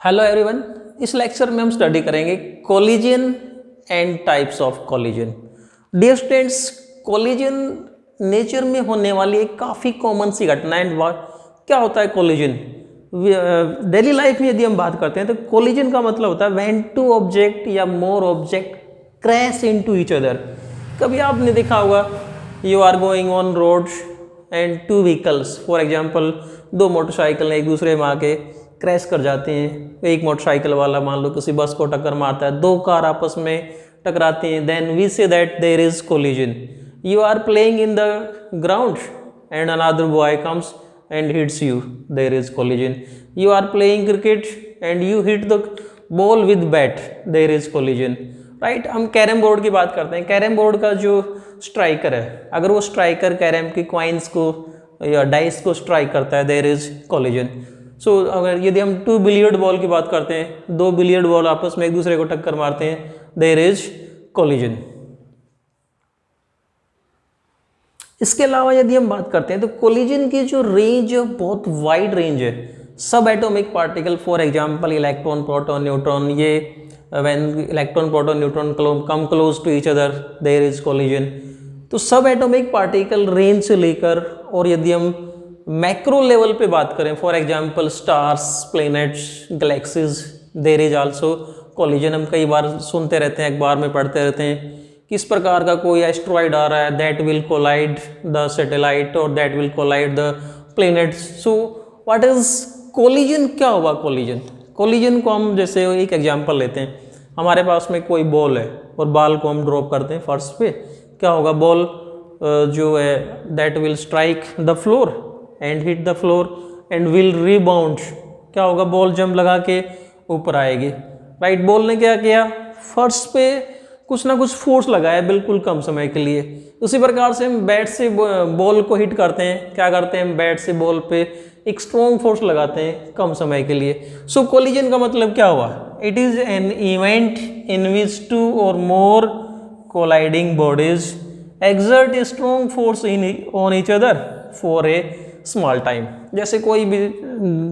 Hello everyone. इस lecture में हम स्टडी करेंगे collision and types of collision. Dear students, collision nature में होने वाली एक काफ़ी कॉमन सी घटना है। क्या होता है कोलिजन? डेली लाइफ में यदि हम बात करते हैं तो कोलिजन का मतलब होता है व्हेन टू ऑब्जेक्ट या more object crash into each other. कभी आपने देखा होगा, you are going on road and two vehicles, for example दो मोटरसाइकिल एक दूसरे में आके क्रैश कर जाते हैं। एक मोटरसाइकिल वाला मान लो किसी बस को टक्कर मारता है, दो कार आपस में टकराती हैं, then we say that there is collision. You are playing in the ground and another boy comes and hits you, there is collision. You are playing cricket and you hit the ball with bat, there is collision. Right, हम carrom board की बात करते हैं। Carrom board का जो striker है, अगर वो स्ट्राइकर कैरम की कॉइन्स को या डाइस को स्ट्राइक करता है, देयर इज कोलिजन। सो अगर यदि हम टू बिलियर्ड बॉल की बात करते हैं, दो बिलियर्ड बॉल आपस में एक दूसरे को टक्कर मारते हैं, देयर इज कोलिजन। इसके अलावा यदि हम बात करते हैं तो कोलिजन की जो रेंज है बहुत वाइड रेंज है। Subatomic particle, for example electron, proton, neutron, ये when electron, proton, neutron come close to each other, there is collision. तो सब एटॉमिक पार्टिकल रेंज से लेकर, और यदि हम मैक्रो लेवल पे बात करें, for example stars, planets, galaxies, there is also collision. हम कई बार सुनते रहते हैं, अखबार में पढ़ते रहते हैं, किस प्रकार का कोई एस्ट्रॉइड आ रहा है, that will collide the satellite और that will collide the planets. So what is collision? क्या हुआ कोलिजन? कोलिजन को हम जैसे एक एग्जांपल लेते हैं, हमारे पास में कोई बॉल है और बॉल को हम ड्रॉप करते हैं फर्श पे, क्या होगा? बॉल जो है that will strike the floor and hit the floor and will rebound. क्या होगा? बॉल जंप लगा के ऊपर आएगी। राइट, बॉल ने क्या किया? फर्श पे कुछ ना कुछ फोर्स लगाया बिल्कुल कम समय के लिए। उसी प्रकार से हम बैट से बॉल को हिट करते हैं। क्या करते हैं? हम बैट से बॉल पे एक स्ट्रॉन्ग फोर्स लगाते हैं कम समय के लिए। सो कोलिजन का मतलब क्या हुआ? It is an event in which two और more colliding bodies exert a strong force on each other for a small time. जैसे कोई भी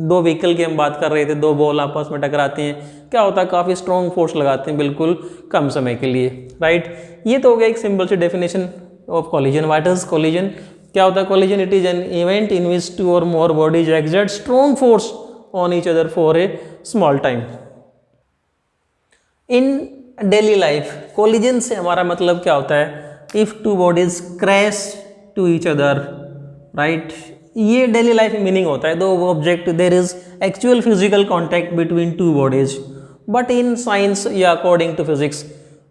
दो व्हीकल की हम बात कर रहे थे, दो बॉल आपस में टकराती हैं, क्या होता है? काफ़ी स्ट्रॉन्ग फोर्स लगाते हैं बिल्कुल कम समय के लिए। राइट, ये तो हो गया एक सिंपल सी definition of collision. What is collision? क्या होता है collision? It is an event in which two और more bodies exert strong force on each other for a small time. In daily life collision से हमारा मतलब क्या होता है? If two bodies crash to each other, right, ये daily life में meaning होता है। दो object, there is actual physical contact between two bodies, but in science या अकॉर्डिंग टू फिजिक्स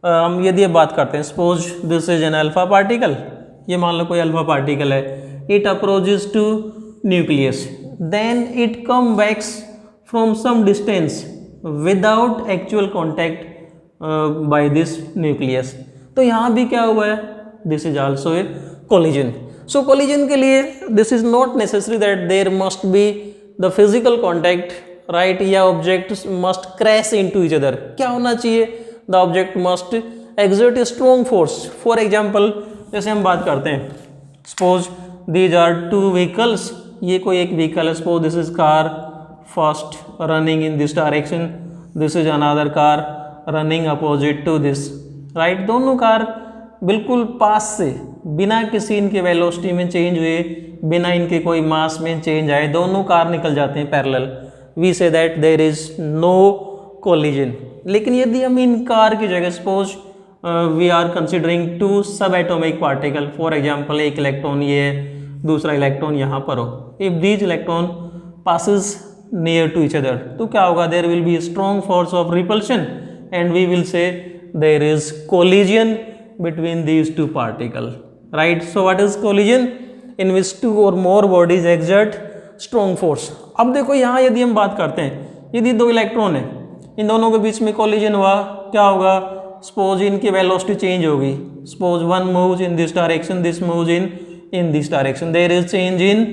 हम यदि बात करते हैं, suppose this is an alpha particle, ये मान लो कोई अल्फा पार्टिकल है, it approaches to nucleus, then it come backs from some distance without actual contact by this nucleus. तो यहाँ भी क्या हुआ है? This is also a collision. So collision के लिए this is not necessary that there must be the physical contact, right, या object must crash into each other. क्या होना चाहिए? The object must exert a strong force. For example जैसे हम बात करते हैं, suppose these are two vehicles, ये कोई एक व्हीकल है, suppose this is car first running in this direction, this is another car running opposite to this. Right, दोनों कार बिल्कुल पास से, बिना किसी इनके वेलोसिटी में चेंज हुए, बिना इनके कोई मास में चेंज आए, दोनों कार निकल जाते हैं parallel. We say that there is no collision. लेकिन यदि हम इन कार की जगह suppose we are considering two subatomic particle, for example एक इलेक्ट्रॉन ये है, दूसरा इलेक्ट्रॉन यहाँ पर हो, if these electron passes near to each other, तो क्या होगा? There will be strong force of repulsion and we will say there is collision between these two particle. Right, so what is collision? In which two or more bodies exert strong force. अब देखो यहाँ यदि हम बात करते हैं, यदि दो इलेक्ट्रॉन है, इन दोनों के बीच में कोलिजन हुआ, क्या होगा? सपोज इनकी वेलोसिटी चेंज होगी, suppose one moves in this direction, this moves in this direction, there is change in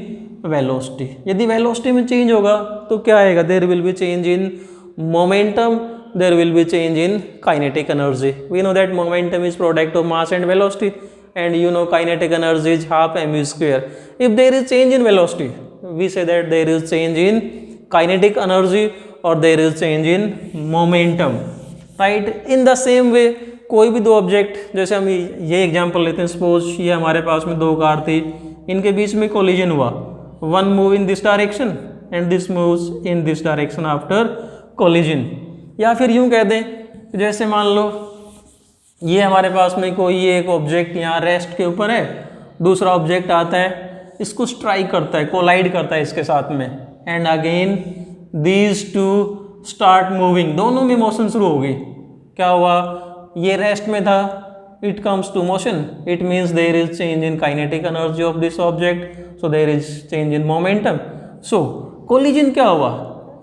velocity. यदि वेलोसिटी में चेंज होगा तो क्या आएगा? There will be change in momentum, there will be change in kinetic energy. We know that momentum is product of mass and velocity, and you know kinetic energy is half mv square. If there is change in velocity, we say that there is change in kinetic energy और there is change in momentum, right. In the same way कोई भी दो object, जैसे हम ये example लेते हैं, suppose ये हमारे पास में दो कार थी, इनके बीच में कोलिजन हुआ, one move in this direction and this moves in this direction after collision. या फिर यूं कह दें, जैसे मान लो ये हमारे पास में कोई एक ऑब्जेक्ट यहाँ रेस्ट के ऊपर है, दूसरा ऑब्जेक्ट आता है, इसको स्ट्राइक करता है, कोलाइड करता है इसके साथ में, and again these two start moving, दोनों में मोशन शुरू होगी। क्या हुआ, ये रेस्ट में था, it comes to motion, it means there is change in kinetic energy of this object, so there is change in momentum. So collision क्या हुआ,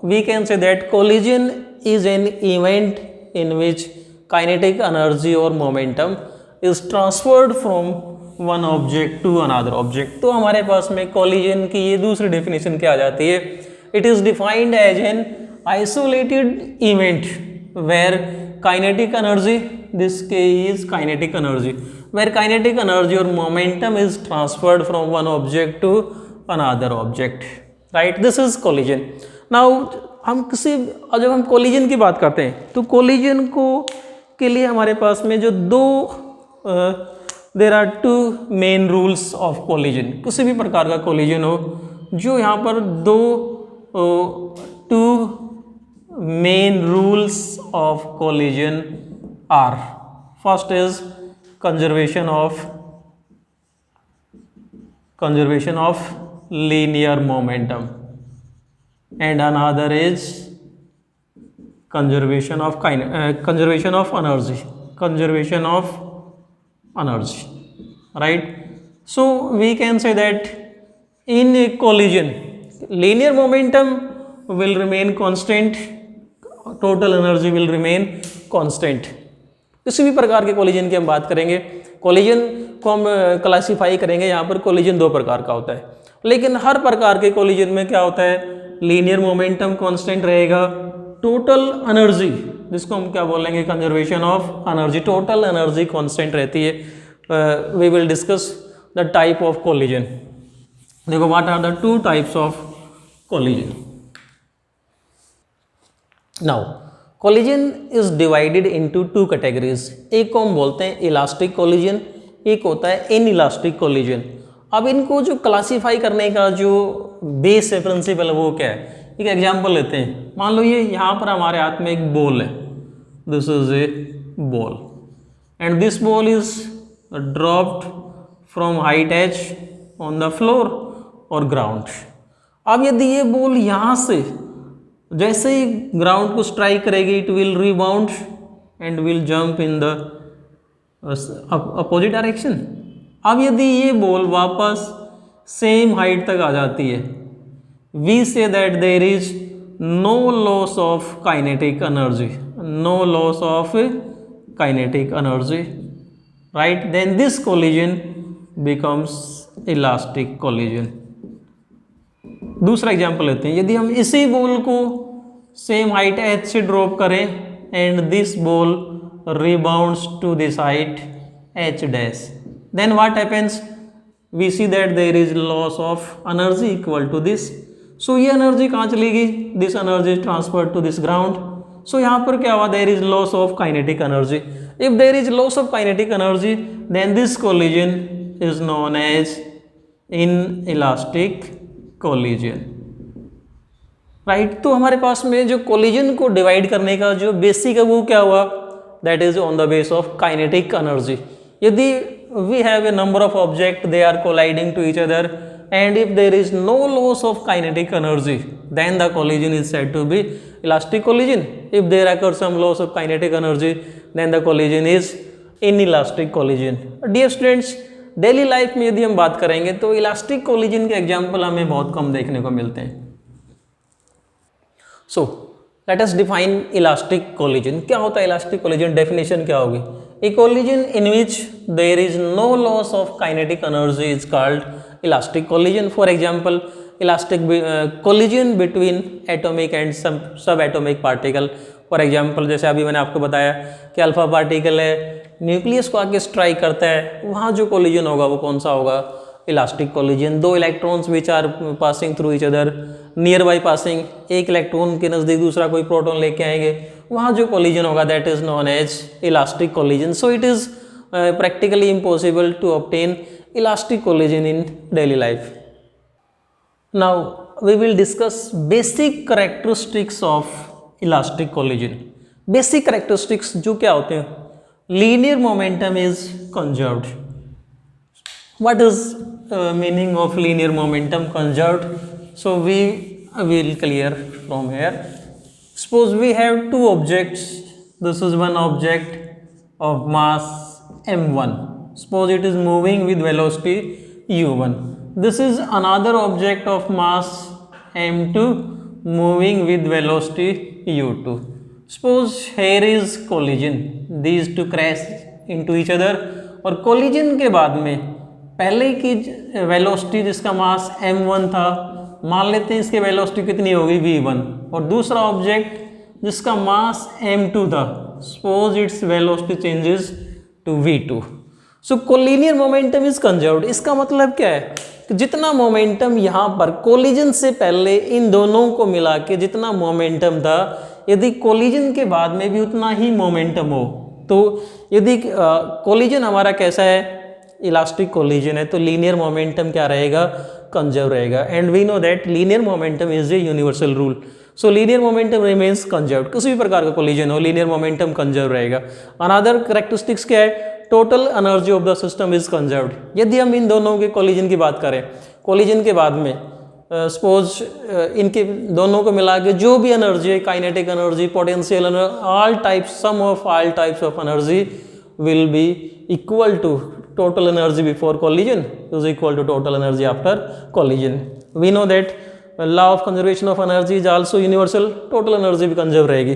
we can say that collision is an event in which kinetic energy और momentum is transferred from one object to another object. तो हमारे पास में collision की ये दूसरी डेफिनेशन क्या आ जाती है, it is defined as an isolated event where kinetic energy, this K is kinetic energy, where kinetic energy और momentum is transferred from one object to another object, right, this is collision. Now हम जब हम collision की बात करते हैं तो collision को के लिए हमारे पास में जो दो there are two main rules of collision. किसी भी प्रकार का कोलिजन हो, जो यहाँ पर दो two main rules of collision are, first is conservation of linear momentum and another is conservation of energy, right? So we can say that in a collision linear momentum will remain constant, total energy will remain constant। किसी भी प्रकार के collision की हम बात करेंगे, collision को हम क्लासीफाई करेंगे, यहाँ पर कोलिजन दो प्रकार का होता है, लेकिन हर प्रकार के कोलिजन में क्या होता है, लीनियर मोमेंटम कांस्टेंट रहेगा, टोटल एनर्जी, जिसको हम क्या बोलेंगे, conservation of energy, total energy constant रहती है। We will discuss the type of collision. देखो what are the two types of collision. Now collision is divided into two categories, एक को हम बोलते हैं इलास्टिक कोलिजन, एक होता है इनइलास्टिक कोलिजन। अब इनको जो क्लासीफाई करने का जो बेस है, प्रिंसिपल है, वो क्या है, एक एग्जांपल लेते हैं। मान लो ये यहाँ पर हमारे हाथ में एक बॉल है, this is a ball and this ball is dropped from height H on the floor और ग्राउंड। अब यदि ये बॉल यहाँ से जैसे ही ग्राउंड को स्ट्राइक करेगी, it will rebound and will jump in the opposite direction. अब यदि ये बॉल वापस सेम हाइट तक आ जाती है, we say that there is no loss of kinetic energy, no loss of kinetic energy, right, then this collision becomes elastic collision. दूसरा example लेते हैं, यदि हम इसी बॉल को सेम हाइट एच से ड्रॉप करें and this ball rebounds to this height H dash, then what happens, we see that there is loss of energy equal to this, so ये energy कहाँ चली गई, this energy is transferred to this ground, so यहाँ पर क्या हुआ, there is loss of kinetic energy, if there is loss of kinetic energy then this collision is known as inelastic collision, right। तो हमारे पास में जो collision को डिवाइड करने का जो बेसिक है वो क्या हुआ, that is on the base of kinetic energy। यदि we have a number of objects, they are colliding to each other, and if there is no loss of kinetic energy then the collision is said to be elastic collision, if there occurs some loss of kinetic energy then the collision is inelastic collision। dear students, daily life में यदि हम बात करेंगे तो elastic collision के example हमें बहुत कम देखने को मिलते हैं। So let us define elastic collision. क्या होता है इलास्टिक कोलिजन, डेफिनेशन क्या होगी, a collision in which there is no loss of kinetic energy is called elastic collision। for example, elastic collision between atomic and subatomic particle। for example, जैसे अभी मैंने आपको बताया कि अल्फा पार्टिकल है, nucleus को आके स्ट्राइक करता है, वहाँ जो कोलिजन होगा वो कौन सा होगा, इलास्टिक कोलिजन। दो electrons which are passing through each other nearby passing, एक इलेक्ट्रॉन के नज़दीक दूसरा कोई प्रोटॉन लेके आएंगे, वहाँ जो कोलिजन होगा that is known as elastic collision. So it is practically impossible to obtain elastic collision in daily life. Now we will discuss basic characteristics of elastic collision. Basic characteristics जो क्या होते हैं? Linear momentum is conserved. What is meaning of linear momentum conserved? So we will clear from here. Suppose we have two objects. This is one object of mass m1. Suppose it is moving with velocity u1. This is another object of mass m2 moving with velocity u2. Suppose here is collision. These two crash into each other. और collision के बाद में पहले की velocity जिसका मास m1 था, मान लेते हैं इसकी वेलोसिटी कितनी होगी v1, और दूसरा ऑब्जेक्ट जिसका मास m2 था, suppose its velocity changes to v2. So collinear momentum is conserved. इसका मतलब क्या है कि जितना मोमेंटम यहाँ पर कोलिजन से पहले इन दोनों को मिला के जितना मोमेंटम था, यदि कोलिजन के बाद में भी उतना ही मोमेंटम हो, तो यदि कोलिजन हमारा कैसा है, इलास्टिक कोलिजन है, तो लीनियर मोमेंटम क्या रहेगा, कंजर्व रहेगा। And we know that linear momentum is a universal rule. So linear momentum remains conserved. किसी भी प्रकार का कोलिजन हो, लीनियर मोमेंटम कंजर्व रहेगा। अनदर कैरेक्टरिस्टिक्स क्या है, total energy of the system is conserved. यदि हम इन दोनों के कोलिजन की बात करें, कोलिजन के बाद में सपोज इनके दोनों को मिला के जो भी एनर्जी है, kinetic energy, potential energy, all types, sum of all types of energy will be equal to total energy before collision is equal to total energy after collision. We know that law of conservation of energy is also universal, total energy भी conserve रहेगी।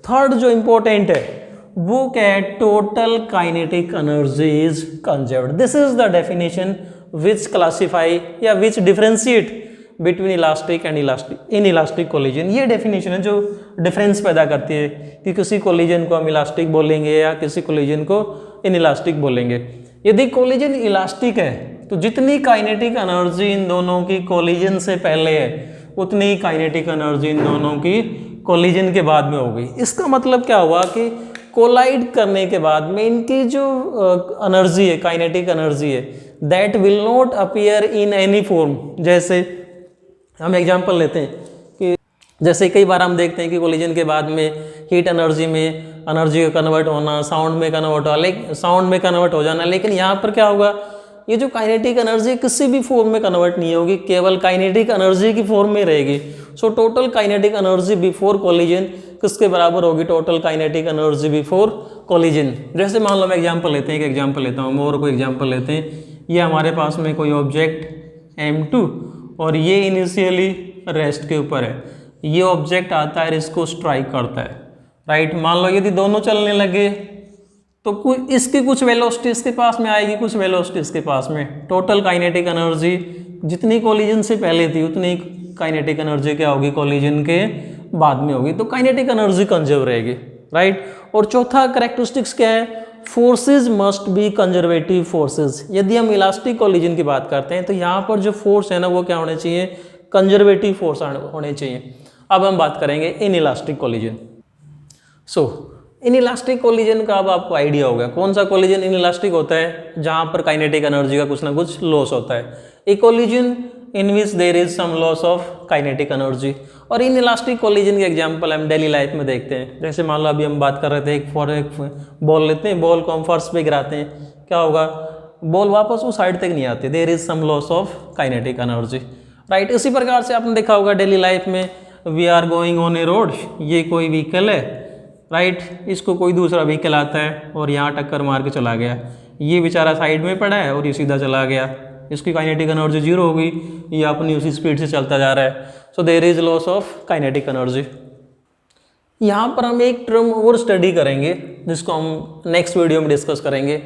Third जो important है वो क्या है, total kinetic energy is conserved. This is the definition which classify या which differentiate between elastic and in elastic collision. ये definition है जो डिफरेंस पैदा करती है कि किसी कोलिजन को हम इलास्टिक बोलेंगे या किसी कोलिजन को इन इलास्टिक बोलेंगे। यदि कोलिजन इलास्टिक है तो जितनी काइनेटिक एनर्जी इन दोनों की कोलिजन से पहले है, उतनी ही काइनेटिक एनर्जी इन दोनों की कोलिजन के बाद में होगी। इसका मतलब क्या हुआ कि कोलाइड करने के बाद में इनकी जो एनर्जी है, काइनेटिक एनर्जी है, that will not appear in any form. जैसे हम एग्जांपल लेते हैं कि जैसे कई बार हम देखते हैं कि कोलिजन के बाद में हीट एनर्जी में एनर्जी का कन्वर्ट होना, साउंड में कन्वर्ट हो जाना, लेकिन यहाँ पर क्या होगा, ये जो काइनेटिक एनर्जी किसी भी फॉर्म में कन्वर्ट नहीं होगी, केवल काइनेटिक एनर्जी की फॉर्म में रहेगी। So total kinetic energy before collision किसके बराबर होगी, total kinetic energy before collision. जैसे मान लो मैं एग्जांपल लेते हैं, एक एग्जांपल लेता हूँ, और कोई एग्जांपल लेते हैं। ये हमारे पास में कोई ऑब्जेक्ट m2 और ये इनिशियली रेस्ट के ऊपर है, ये ऑब्जेक्ट आता है, इसको स्ट्राइक करता है, राइट। मान लो यदि दोनों चलने लगे तो इसकी कुछ वेलोसिटी इसके पास में आएगी, कुछ वेलोसिटी इसके पास में। टोटल काइनेटिक एनर्जी जितनी कोलिजन से पहले थी उतनी काइनेटिक एनर्जी क्या होगी, कोलिजन के बाद में होगी। तो काइनेटिक एनर्जी कंजर्व रहेगी, राइट। और चौथा कैरेक्टरिस्टिक्स क्या है, forces must be conservative forces. यदि हम इलास्टिक कोलिजन की बात करते हैं तो यहाँ पर जो फोर्स है ना वो क्या होने चाहिए, कंजर्वेटिव फोर्स होने चाहिए। अब हम बात करेंगे in elastic collision. So in elastic collision का अब आपको आइडिया होगा कौन सा कोलिजन इन इलास्टिक होता है, जहाँ पर काइनेटिक एनर्जी का कुछ ना कुछ लॉस होता है। A collision in which there is some loss of kinetic energy. और इन इलास्टिक कोलिजन के एग्जांपल हम डेली लाइफ में देखते हैं। जैसे मान लो अभी हम बात कर रहे थे, एक बॉल लेते हैं, बॉल को हम फर्श पे गिराते हैं, क्या होगा, बॉल वापस उस साइड तक नहीं आती, there is some loss of kinetic energy, right. इसी प्रकार से आपने देखा होगा डेली लाइफ में, we are going on a road, ये कोई व्हीकल है, राइट, इसको कोई दूसरा व्हीकल आता है और यहाँ टक्कर मार के चला गया, ये बेचारा साइड में पड़ा है और ये सीधा चला गया, इसकी काइनेटिक एनर्जी जीरो हो गई, ये अपनी उसी स्पीड से चलता जा रहा है। So there is loss of kinetic energy. यहाँ पर हम एक टर्म और स्टडी करेंगे जिसको हम नेक्स्ट वीडियो में डिस्कस करेंगे,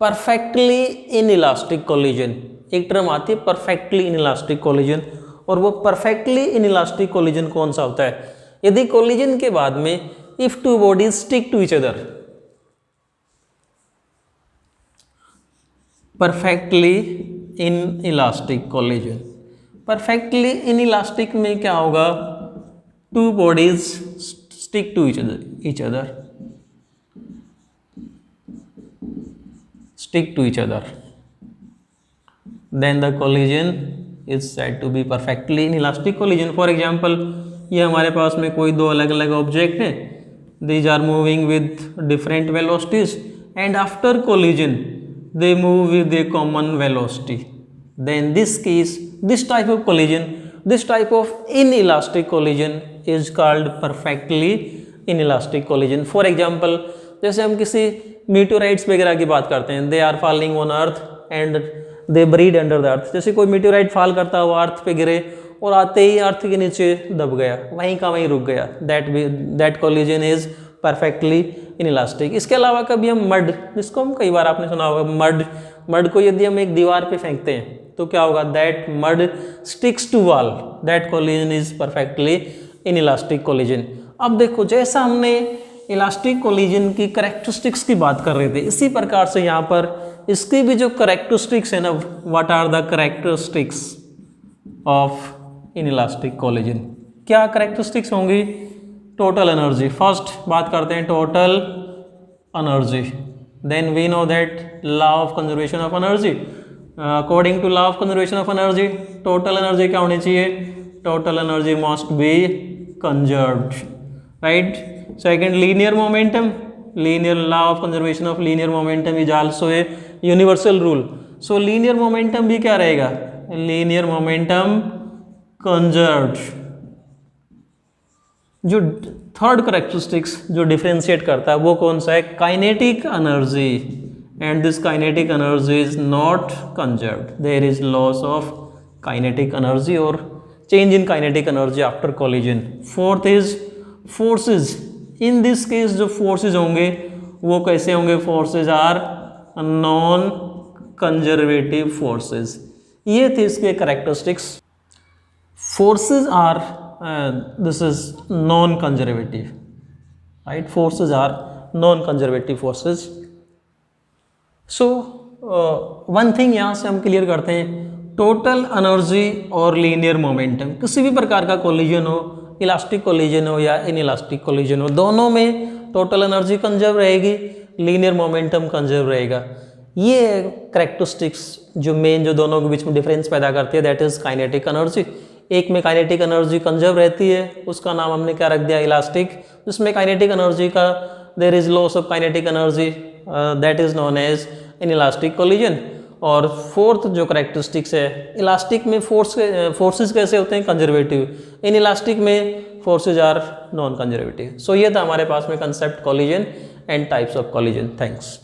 परफेक्टली इन इलास्टिक कोलिजन। एक टर्म आती है परफेक्टली इन इलास्टिक कोलिजन, और वो परफेक्टली इन इलास्टिक कोलिजन कौन सा होता है, यदि कोलिजन के बाद में if two bodies stick to each other, perfectly inelastic collision. Perfectly inelastic में क्या होगा, two bodies stick to each other then the collision is said to be perfectly inelastic collision. For example, ये हमारे पास में कोई दो अलग अलग ऑब्जेक्ट हैं, these are moving with different velocities and after collision they move with a common velocity. Then this case, this type of collision, this type of inelastic collision is called perfectly inelastic collision. For example, जैसे हम किसी meteorites वगैरह की बात करते हैं, they are falling on earth and they breed under the earth. जैसे कोई मीटोराइट फॉल करता हुआ अर्थ पे गिरे और आते ही अर्थ के नीचे दब गया, वहीं का वहीं रुक गया, that collision is perfectly inelastic. इसके अलावा कभी हम मड, जिसको हम कई बार आपने सुना होगा, मड को यदि हम एक दीवार पे फेंकते हैं तो क्या होगा, that mud sticks to wall, that collision is perfectly inelastic collision. अब देखो, जैसा हमने इलास्टिक कोलिजन की करेक्टरिस्टिक्स की बात कर रहे थे, इसी प्रकार से यहाँ पर इसकी भी जो करेक्टरिस्टिक्स है ना, what are the characteristics of inelastic collision, क्या करेक्टरिस्टिक्स होंगी, टोटल एनर्जी। फर्स्ट बात करते हैं total energy, then we know that law of conservation of energy, according to law of conservation of energy total energy क्या होनी चाहिए, total energy must be conserved, right. Second, linear momentum, linear law of conservation of linear momentum is also a universal rule. So linear momentum भी क्या रहेगा, linear momentum conserved। जो third characteristics जो differentiate करता है वो कौन सा है, kinetic energy, and this kinetic energy is not conserved, there is loss of kinetic energy और change in kinetic energy after collision. Fourth is forces, in this case जो फोर्सेज होंगे वो कैसे होंगे, forces are non conservative forces. ये थे इसके characteristics. Forces are this is non conservative, right, forces are non conservative forces. So one thing यहाँ से हम क्लियर करते हैं, टोटल एनर्जी और लीनियर मोमेंटम, किसी भी प्रकार का कोलिजन हो, इलास्टिक कोलिजन हो या इनइलास्टिक कोलिजन हो, दोनों में टोटल एनर्जी कंजर्व रहेगी, लीनियर मोमेंटम कंजर्व रहेगा। ये करेक्टरिस्टिक्स जो मेन जो दोनों के बीच में डिफरेंस पैदा करती है, दैट इज काइनेटिक एनर्जी। एक में काइनेटिक एनर्जी कंजर्व रहती है, उसका नाम हमने क्या रख दिया, इलास्टिक। जिसमें काइनेटिक एनर्जी का there is loss of kinetic energy, that is known as inelastic collision. और फोर्थ जो करेक्टरिस्टिक्स है, इलास्टिक में फोर्सेस कैसे होते हैं, कंजर्वेटिव, इन इलास्टिक में forces are non conservative. So ये था हमारे पास में concept collision and types of collision. Thanks.